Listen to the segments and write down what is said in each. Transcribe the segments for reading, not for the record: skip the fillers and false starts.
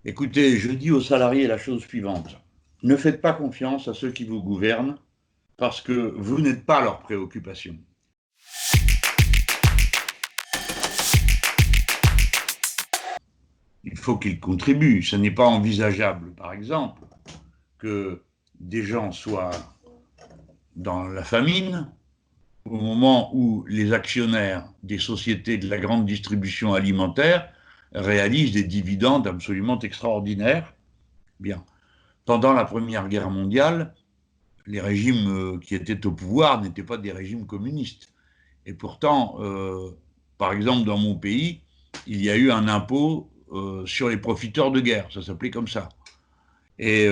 Écoutez, je dis aux salariés la chose suivante. Ne faites pas confiance à ceux qui vous gouvernent parce que vous n'êtes pas leurs préoccupations. Il faut qu'ils contribuent. Ce n'est pas envisageable, par exemple, que des gens soient dans la famine au moment où les actionnaires des sociétés de la grande distribution alimentaire réalisent des dividendes absolument extraordinaires. Bien. Pendant la Première Guerre mondiale, les régimes qui étaient au pouvoir n'étaient pas des régimes communistes. Et pourtant, par exemple, dans mon pays, il y a eu un impôt sur les profiteurs de guerre, ça s'appelait comme ça. Et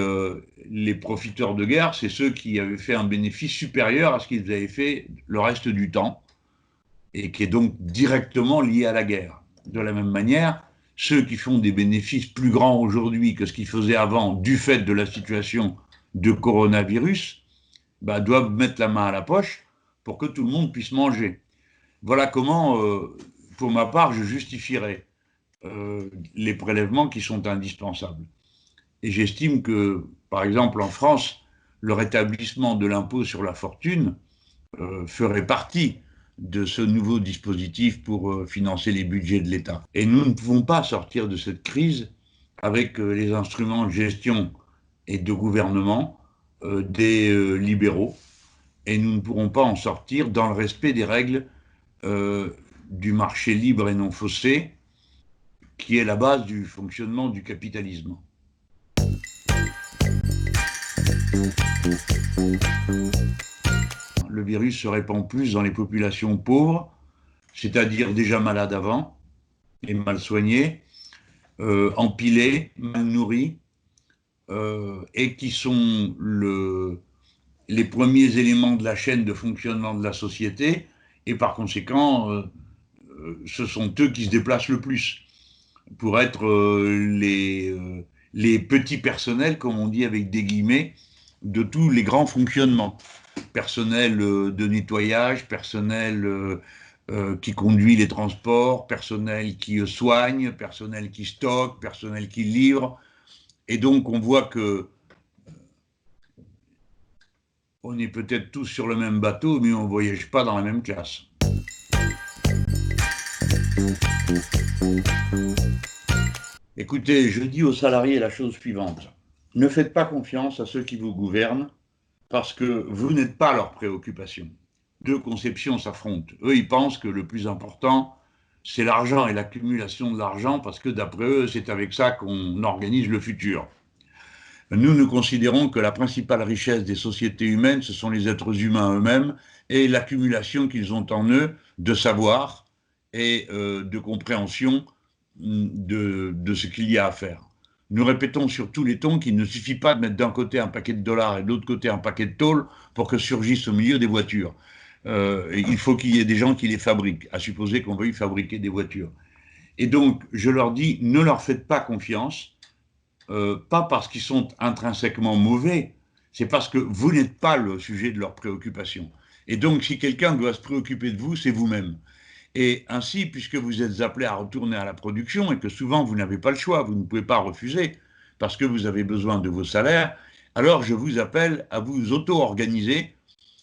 les profiteurs de guerre, c'est ceux qui avaient fait un bénéfice supérieur à ce qu'ils avaient fait le reste du temps, et qui est donc directement lié à la guerre. De la même manière, ceux qui font des bénéfices plus grands aujourd'hui que ce qu'ils faisaient avant du fait de la situation de coronavirus, bah, doivent mettre la main à la poche pour que tout le monde puisse manger. Voilà comment, pour ma part, je justifierais les prélèvements qui sont indispensables. Et j'estime que, par exemple, en France, le rétablissement de l'impôt sur la fortune ferait partie de ce nouveau dispositif pour financer les budgets de l'État. Et nous ne pouvons pas sortir de cette crise avec les instruments de gestion et de gouvernement des libéraux, et nous ne pourrons pas en sortir dans le respect des règles euh, du marché libre et non faussé, qui est la base du fonctionnement du capitalisme. Le virus se répand plus dans les populations pauvres, c'est-à-dire déjà malades avant et mal soignées, empilées, mal nourries, et qui sont les premiers éléments de la chaîne de fonctionnement de la société, et par conséquent, ce sont eux qui se déplacent le plus pour être les petits personnels, comme on dit avec des guillemets, de tous les grands fonctionnements. Personnel de nettoyage, personnel qui conduit les transports, personnel qui soigne, personnel qui stocke, personnel qui livre. Et donc on voit que on est peut-être tous sur le même bateau, mais on ne voyage pas dans la même classe. Écoutez, je dis aux salariés la chose suivante. Ne faites pas confiance à ceux qui vous gouvernent parce que vous n'êtes pas leurs préoccupations. Deux conceptions s'affrontent. Eux, ils pensent que le plus important, c'est l'argent et l'accumulation de l'argent parce que d'après eux, c'est avec ça qu'on organise le futur. Nous, nous considérons que la principale richesse des sociétés humaines, ce sont les êtres humains eux-mêmes et l'accumulation qu'ils ont en eux de savoir et de compréhension de ce qu'il y a à faire. Nous répétons sur tous les tons qu'il ne suffit pas de mettre d'un côté un paquet de dollars et de l'autre côté un paquet de tôle pour que surgissent au milieu des voitures. Il faut qu'il y ait des gens qui les fabriquent, à supposer qu'on veuille fabriquer des voitures. Et donc, je leur dis, ne leur faites pas confiance, pas parce qu'ils sont intrinsèquement mauvais, c'est parce que vous n'êtes pas le sujet de leurs préoccupations. Et donc, si quelqu'un doit se préoccuper de vous, c'est vous-même. Et ainsi, puisque vous êtes appelé à retourner à la production et que souvent vous n'avez pas le choix, vous ne pouvez pas refuser parce que vous avez besoin de vos salaires, alors je vous appelle à vous auto-organiser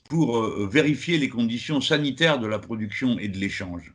pour vérifier les conditions sanitaires de la production et de l'échange.